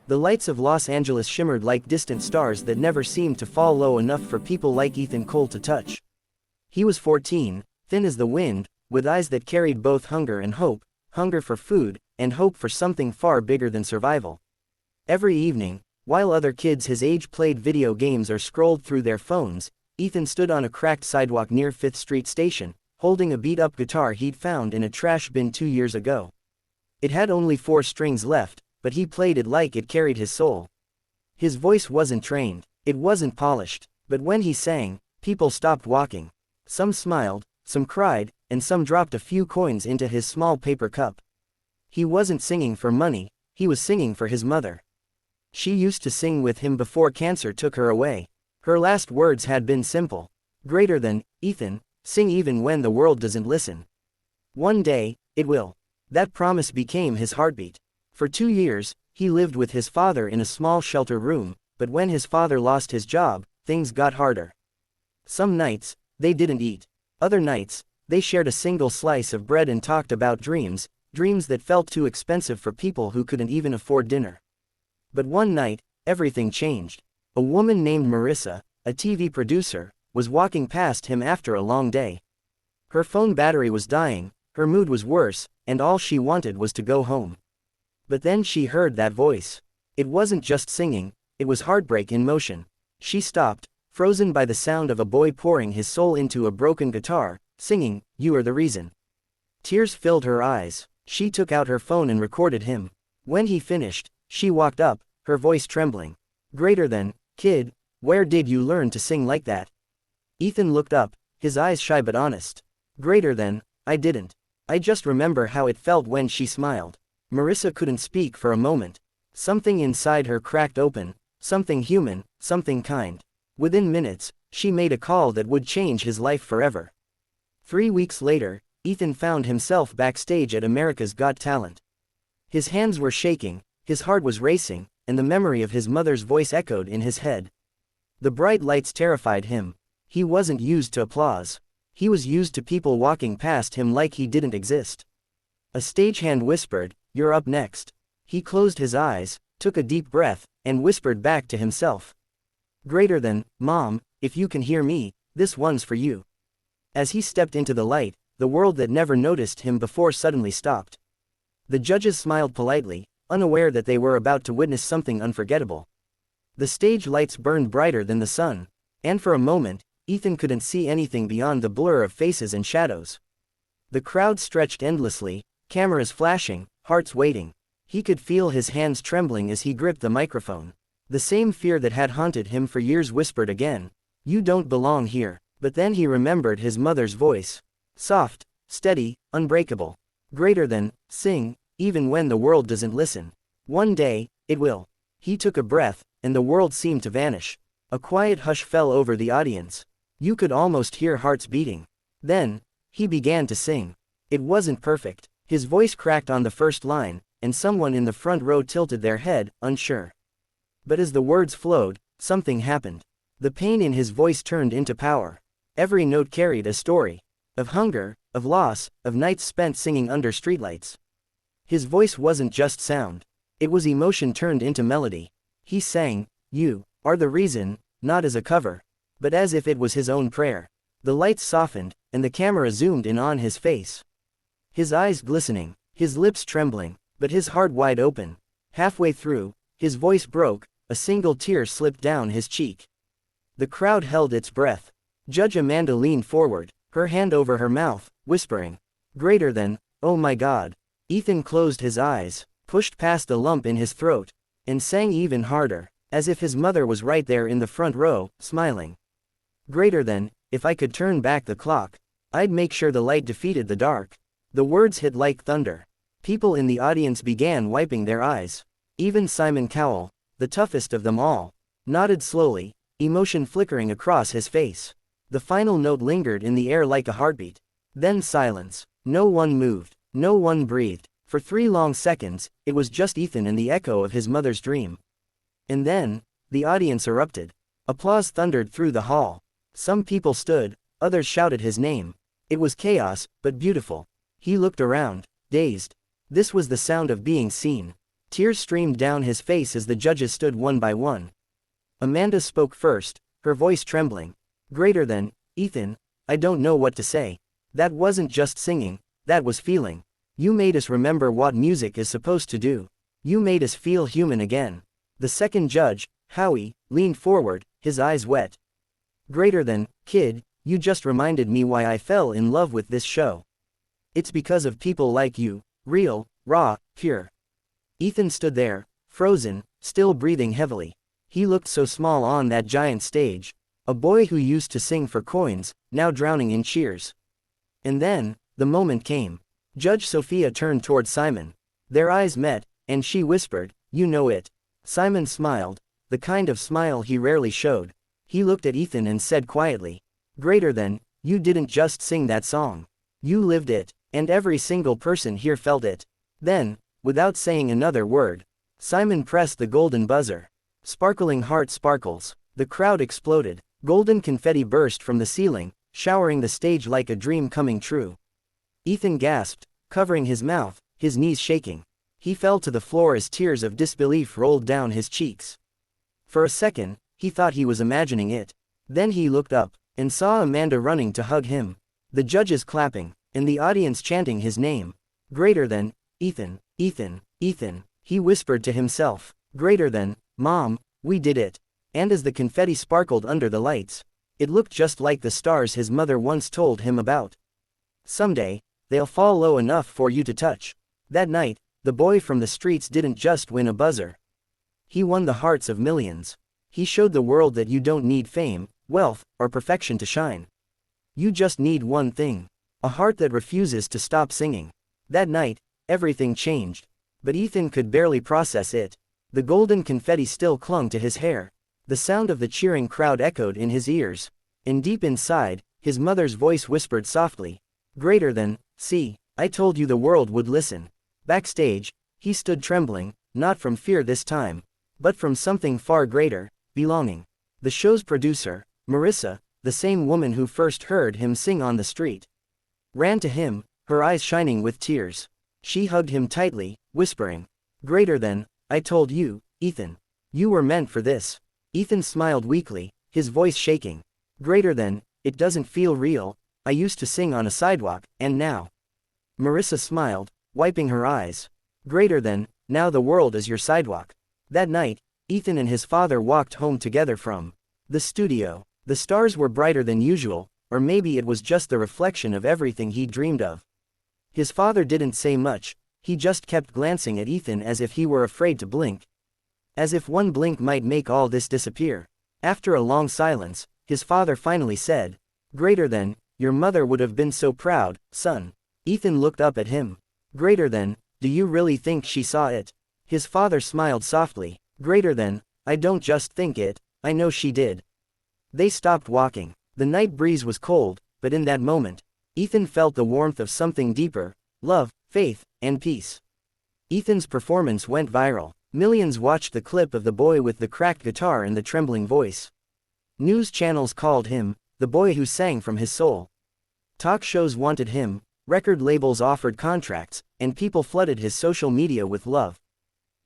The lights of Los Angeles shimmered like distant stars that never seemed to fall low enough for people like Ethan Cole to touch. He was 14, thin as the wind, with eyes that carried both hunger and hope, hunger for food, and hope for something far bigger than survival. Every evening, while other kids his age played video games or scrolled through their phones, Ethan stood on a cracked sidewalk near 5th Street Station, holding a beat-up guitar he'd found in a trash bin 2 years ago. It had only 4 strings left, but he played it like it carried his soul. His voice wasn't trained, it wasn't polished, but when he sang, people stopped walking. Some smiled, some cried, and some dropped a few coins into his small paper cup. He wasn't singing for money, he was singing for his mother. She used to sing with him before cancer took her away. Her last words had been simple. Greater than, Ethan, sing even when the world doesn't listen. One day, it will. That promise became his heartbeat. For 2 years, he lived with his father in a small shelter room, but when his father lost his job, things got harder. Some nights, they didn't eat. Other nights, they shared a single slice of bread and talked about dreams, dreams that felt too expensive for people who couldn't even afford dinner. But one night, everything changed. A woman named Marissa, a TV producer, was walking past him after a long day. Her phone battery was dying, her mood was worse, and all she wanted was to go home. But then she heard that voice. It wasn't just singing, it was heartbreak in motion. She stopped, frozen by the sound of a boy pouring his soul into a broken guitar, singing, "You are the reason." Tears filled her eyes. She took out her phone and recorded him. When he finished, she walked up, her voice trembling. "Greater than, kid, where did you learn to sing like that?" Ethan looked up, his eyes shy but honest. "Greater than, I didn't. I just remember how it felt when she smiled." Marissa couldn't speak for a moment. Something inside her cracked open, something human, something kind. Within minutes, she made a call that would change his life forever. 3 weeks later, Ethan found himself backstage at America's Got Talent. His hands were shaking, his heart was racing, and the memory of his mother's voice echoed in his head. The bright lights terrified him. He wasn't used to applause. He was used to people walking past him like he didn't exist. A stagehand whispered, "You're up next." He closed his eyes, took a deep breath, and whispered back to himself. "Greater than, Mom, if you can hear me, this one's for you." As he stepped into the light, the world that never noticed him before suddenly stopped. The judges smiled politely, unaware that they were about to witness something unforgettable. The stage lights burned brighter than the sun, and for a moment, Ethan couldn't see anything beyond the blur of faces and shadows. The crowd stretched endlessly, cameras flashing, hearts waiting. He could feel his hands trembling as he gripped the microphone. The same fear that had haunted him for years whispered again, "You don't belong here." But then he remembered his mother's voice. Soft, steady, unbreakable. Greater than, sing, even when the world doesn't listen. One day, it will. He took a breath, and the world seemed to vanish. A quiet hush fell over the audience. You could almost hear hearts beating. Then, he began to sing. It wasn't perfect. His voice cracked on the first line, and someone in the front row tilted their head, unsure. But as the words flowed, something happened. The pain in his voice turned into power. Every note carried a story. Of hunger, of loss, of nights spent singing under streetlights. His voice wasn't just sound. It was emotion turned into melody. He sang, "You are the reason," not as a cover, but as if it was his own prayer. The lights softened, and the camera zoomed in on his face. His eyes glistening, his lips trembling, but his heart wide open. Halfway through, his voice broke, a single tear slipped down his cheek. The crowd held its breath. Judge Amanda leaned forward, her hand over her mouth, whispering, "Greater than, oh my God." Ethan closed his eyes, pushed past the lump in his throat, and sang even harder, as if his mother was right there in the front row, smiling. "Greater than, if I could turn back the clock, I'd make sure the light defeated the dark." The words hit like thunder. People in the audience began wiping their eyes. Even Simon Cowell, the toughest of them all, nodded slowly, emotion flickering across his face. The final note lingered in the air like a heartbeat. Then silence. No one moved. No one breathed. For 3 long seconds, it was just Ethan and the echo of his mother's dream. And then, the audience erupted. Applause thundered through the hall. Some people stood, others shouted his name. It was chaos, but beautiful. He looked around, dazed. This was the sound of being seen. Tears streamed down his face as the judges stood one by one. Amanda spoke first, her voice trembling. Greater than, Ethan, I don't know what to say. That wasn't just singing, that was feeling. You made us remember what music is supposed to do. You made us feel human again. The second judge, Howie, leaned forward, his eyes wet. Greater than, kid, you just reminded me why I fell in love with this show. It's because of people like you, real, raw, pure. Ethan stood there, frozen, still breathing heavily. He looked so small on that giant stage. A boy who used to sing for coins, now drowning in cheers. And then, the moment came. Judge Sophia turned toward Simon. Their eyes met, and she whispered, "You know it." Simon smiled, the kind of smile he rarely showed. He looked at Ethan and said quietly, "Greater than, you didn't just sing that song. You lived it, and every single person here felt it." Then, without saying another word, Simon pressed the golden buzzer. Sparkling heart sparkles. The crowd exploded. Golden confetti burst from the ceiling, showering the stage like a dream coming true. Ethan gasped, covering his mouth, his knees shaking. He fell to the floor as tears of disbelief rolled down his cheeks. For a second, he thought he was imagining it. Then he looked up, and saw Amanda running to hug him. The judges clapping, and the audience chanting his name. Greater than, Ethan, Ethan, Ethan, he whispered to himself. Greater than, Mom, we did it. And as the confetti sparkled under the lights, it looked just like the stars his mother once told him about. Someday, they'll fall low enough for you to touch. That night, the boy from the streets didn't just win a buzzer. He won the hearts of millions. He showed the world that you don't need fame, wealth, or perfection to shine. You just need one thing. A heart that refuses to stop singing. That night, everything changed. But Ethan could barely process it. The golden confetti still clung to his hair. The sound of the cheering crowd echoed in his ears. And deep inside, his mother's voice whispered softly. Greater than, see, I told you the world would listen. Backstage, he stood trembling, not from fear this time, but from something far greater, belonging. The show's producer, Marissa, the same woman who first heard him sing on the street, ran to him, her eyes shining with tears. She hugged him tightly, whispering, Greater than, I told you, Ethan. You were meant for this. Ethan smiled weakly, his voice shaking. Greater than, it doesn't feel real. I used to sing on a sidewalk, and now. Marissa smiled, wiping her eyes. Greater than, now the world is your sidewalk. That night, Ethan and his father walked home together from the studio. The stars were brighter than usual, or maybe it was just the reflection of everything he dreamed of. His father didn't say much, he just kept glancing at Ethan as if he were afraid to blink. As if one blink might make all this disappear. After a long silence, his father finally said, Greater than, your mother would have been so proud, son. Ethan looked up at him. Greater than, do you really think she saw it? His father smiled softly. Greater than, I don't just think it, I know she did. They stopped walking. The night breeze was cold, but in that moment, Ethan felt the warmth of something deeper, love, faith, and peace. Ethan's performance went viral. Millions watched the clip of the boy with the cracked guitar and the trembling voice. News channels called him, the boy who sang from his soul. Talk shows wanted him, record labels offered contracts, and people flooded his social media with love.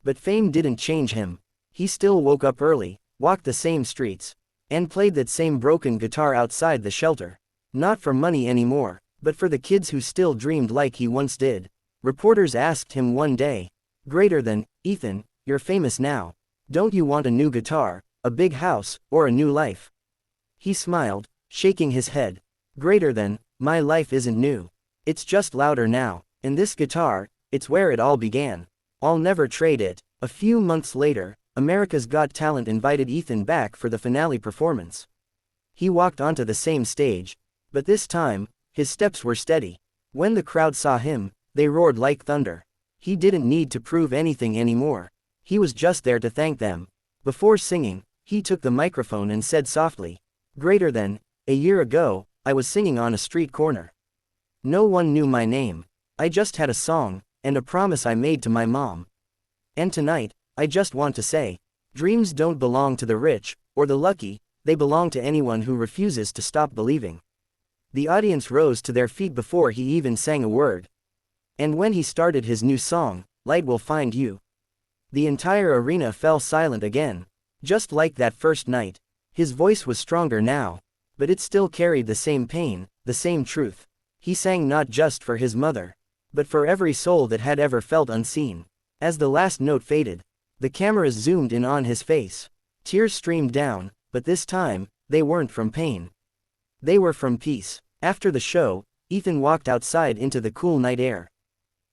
But fame didn't change him. He still woke up early, walked the same streets, and played that same broken guitar outside the shelter. Not for money anymore, but for the kids who still dreamed like he once did. Reporters asked him one day, Greater than, Ethan, you're famous now. Don't you want a new guitar, a big house, or a new life? He smiled, shaking his head. Greater than, my life isn't new. It's just louder now, and this guitar, it's where it all began. I'll never trade it. A few months later, America's Got Talent invited Ethan back for the finale performance. He walked onto the same stage, but this time, his steps were steady. When the crowd saw him, they roared like thunder. He didn't need to prove anything anymore. He was just there to thank them. Before singing, he took the microphone and said softly, Greater than, a year ago, I was singing on a street corner. No one knew my name. I just had a song, and a promise I made to my mom. And tonight, I just want to say, dreams don't belong to the rich, or the lucky, they belong to anyone who refuses to stop believing. The audience rose to their feet before he even sang a word. And when he started his new song, Light Will Find You, The entire arena fell silent again. Just like that first night. His voice was stronger now. But it still carried the same pain, the same truth. He sang not just for his mother, but for every soul that had ever felt unseen. As the last note faded, the cameras zoomed in on his face. Tears streamed down, but this time, they weren't from pain. They were from peace. After the show, Ethan walked outside into the cool night air.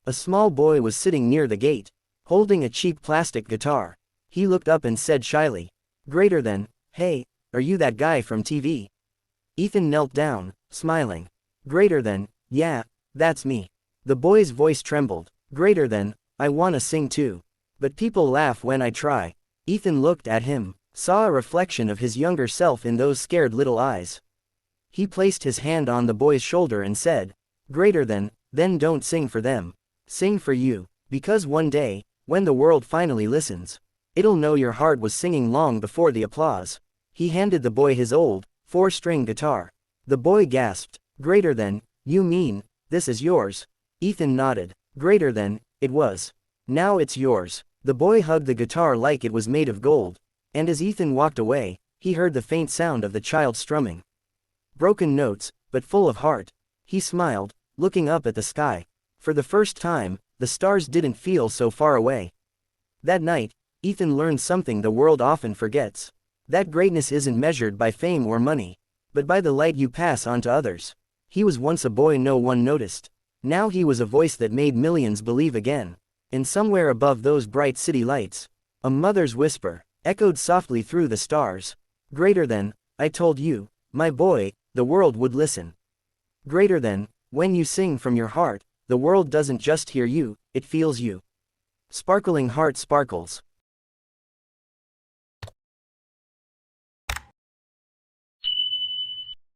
A small boy was sitting near the gate, holding a cheap plastic guitar. He looked up and said shyly, "Greater than, hey, are you that guy from TV?" Ethan knelt down, smiling. "Greater than, yeah, that's me." The boy's voice trembled. "Greater than, I wanna sing too. But people laugh when I try." Ethan looked at him, saw a reflection of his younger self in those scared little eyes. He placed his hand on the boy's shoulder and said, "Greater than, then don't sing for them. Sing for you, because one day, when the world finally listens, it'll know your heart was singing long before the applause." He handed the boy his old, 4-string guitar. The boy gasped, "Greater than, you mean, this is yours?" Ethan nodded. "Greater than, it was. Now it's yours." The boy hugged the guitar like it was made of gold, and as Ethan walked away, he heard the faint sound of the child strumming. Broken notes, but full of heart. He smiled, looking up at the sky. For the first time, the stars didn't feel so far away. That night, Ethan learned something the world often forgets. That greatness isn't measured by fame or money, but by the light you pass on to others. He was once a boy no one noticed. Now he was a voice that made millions believe again. And somewhere above those bright city lights, a mother's whisper echoed softly through the stars. "Greater than, I told you, my boy, the world would listen. Greater than, when you sing from your heart, the world doesn't just hear you, it feels you." Sparkling Heart Sparkles.